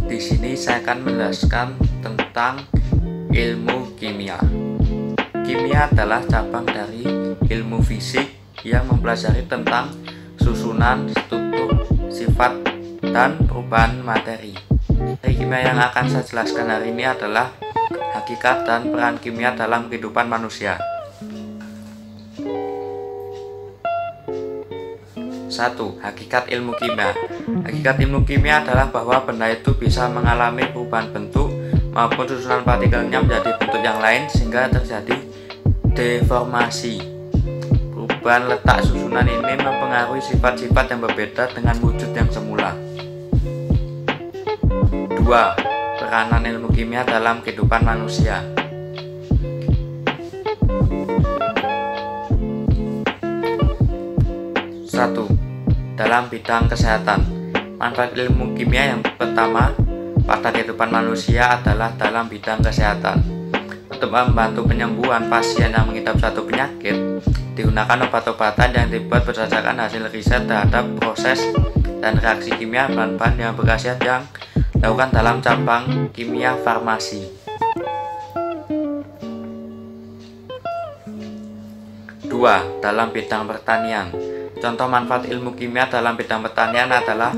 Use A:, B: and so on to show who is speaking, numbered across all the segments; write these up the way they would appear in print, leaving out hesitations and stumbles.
A: Di sini saya akan menjelaskan tentang ilmu kimia. Kimia adalah cabang dari ilmu fisik yang mempelajari tentang susunan, struktur, sifat, dan perubahan materi. Kimia yang akan saya jelaskan hari ini adalah hakikat dan peran kimia dalam kehidupan manusia. 1. Hakikat ilmu kimia. Hakikat ilmu kimia adalah bahwa benda itu bisa mengalami perubahan bentuk maupun susunan partikelnya menjadi bentuk yang lain sehingga terjadi deformasi. Perubahan letak susunan ini mempengaruhi sifat-sifat yang berbeda dengan wujud yang semula. 2. Peranan ilmu kimia dalam kehidupan manusia. 1. Dalam bidang kesehatan. Manfaat ilmu kimia yang pertama pada kehidupan manusia adalah dalam bidang kesehatan. Untuk membantu penyembuhan pasien yang mengidap suatu penyakit, digunakan obat-obatan yang dibuat berdasarkan hasil riset terhadap proses dan reaksi kimia bahan-bahan yang berkhasiat yang dilakukan dalam cabang kimia farmasi. 2. Dalam bidang pertanian. Contoh manfaat ilmu kimia dalam bidang pertanian adalah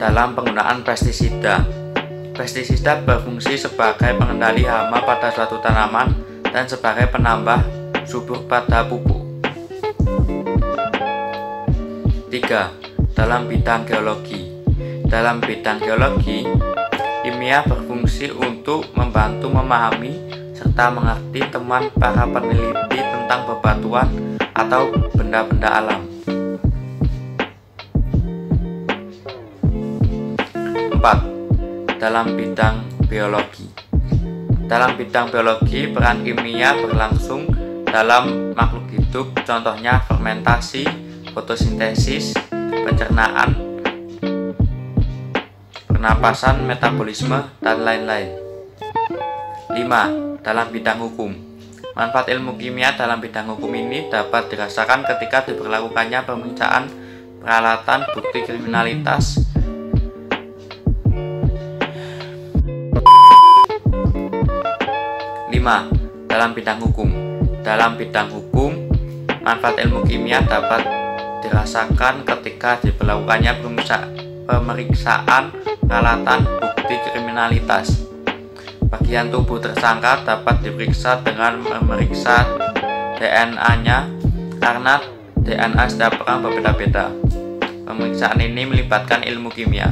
A: dalam penggunaan pestisida. Pestisida berfungsi sebagai pengendali hama pada suatu tanaman dan sebagai penambah subur pada pupuk. 3. Dalam bidang geologi. Dalam bidang geologi, kimia berfungsi untuk membantu memahami serta mengerti temuan para peneliti tentang bebatuan atau benda-benda alam. 4. Dalam bidang biologi. Dalam bidang biologi, peran kimia berlangsung dalam makhluk hidup, contohnya fermentasi, fotosintesis, pencernaan, pernapasan, metabolisme, dan lain-lain. 5. Dalam bidang hukum. Manfaat ilmu kimia dalam bidang hukum ini dapat dirasakan ketika diberlakukannya pemeriksaan peralatan bukti kriminalitas, dalam bidang hukum. Dalam bidang hukum, manfaat ilmu kimia dapat dirasakan ketika diberlakukannya pemeriksaan peralatan bukti kriminalitas. Bagian tubuh tersangka dapat diperiksa dengan memeriksa DNA-nya karena DNA setiap orang berbeda-beda. Pemeriksaan ini melibatkan ilmu kimia.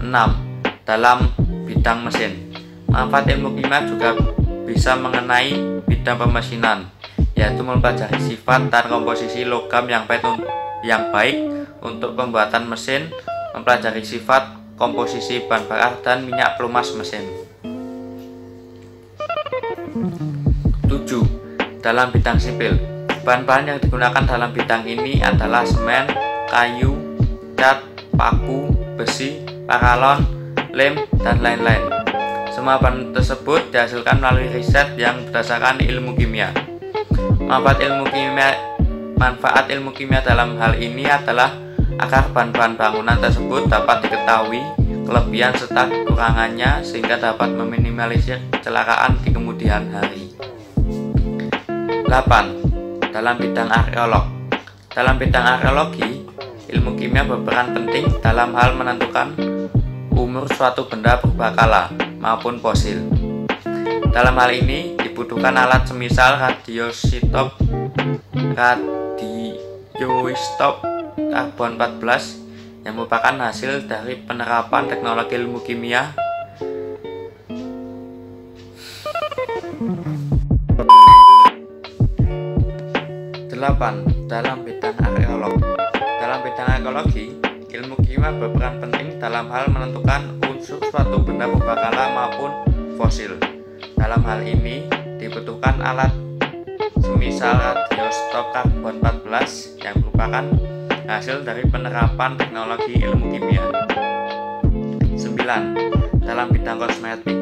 A: 6. Dalam bidang mesin. Manfaat ilmu kimia juga bisa mengenai bidang pemesinan, yaitu mempelajari sifat dan komposisi logam yang baik untuk pembuatan mesin, mempelajari sifat, komposisi bahan bakar, dan minyak pelumas mesin. 7. Dalam bidang sipil. Bahan-bahan yang digunakan dalam bidang ini adalah semen, kayu, cat, paku, besi, paralon, lem, dan lain-lain. Semua bahan tersebut dihasilkan melalui riset yang berdasarkan ilmu kimia. Manfaat ilmu kimia dalam hal ini adalah agar bahan-bahan bangunan tersebut dapat diketahui kelebihan serta kekurangannya sehingga dapat meminimalisir kecelakaan di kemudian hari. 8. Dalam bidang arkeolog. Dalam bidang arkeologi, ilmu kimia berperan penting dalam hal menentukan umur suatu benda purbakala maupun fosil. Dalam hal ini dibutuhkan alat semisal radioisotop karbon 14 yang merupakan hasil dari penerapan teknologi ilmu kimia. 8. Dalam bidang arkeolog. Dalam bidang arkeologi, ilmu kimia berperan penting dalam hal menentukan unsur suatu benda purbakala maupun fosil. Dalam hal ini dibutuhkan alat semisal radioisotop karbon 14 yang merupakan hasil dari penerapan teknologi ilmu kimia. 9. Dalam bidang kosmetik.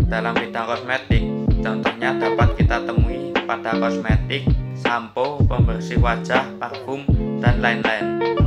A: Dalam bidang kosmetik, contohnya dapat kita temui pada kosmetik sampo, pembersih wajah, parfum, dan lain-lain.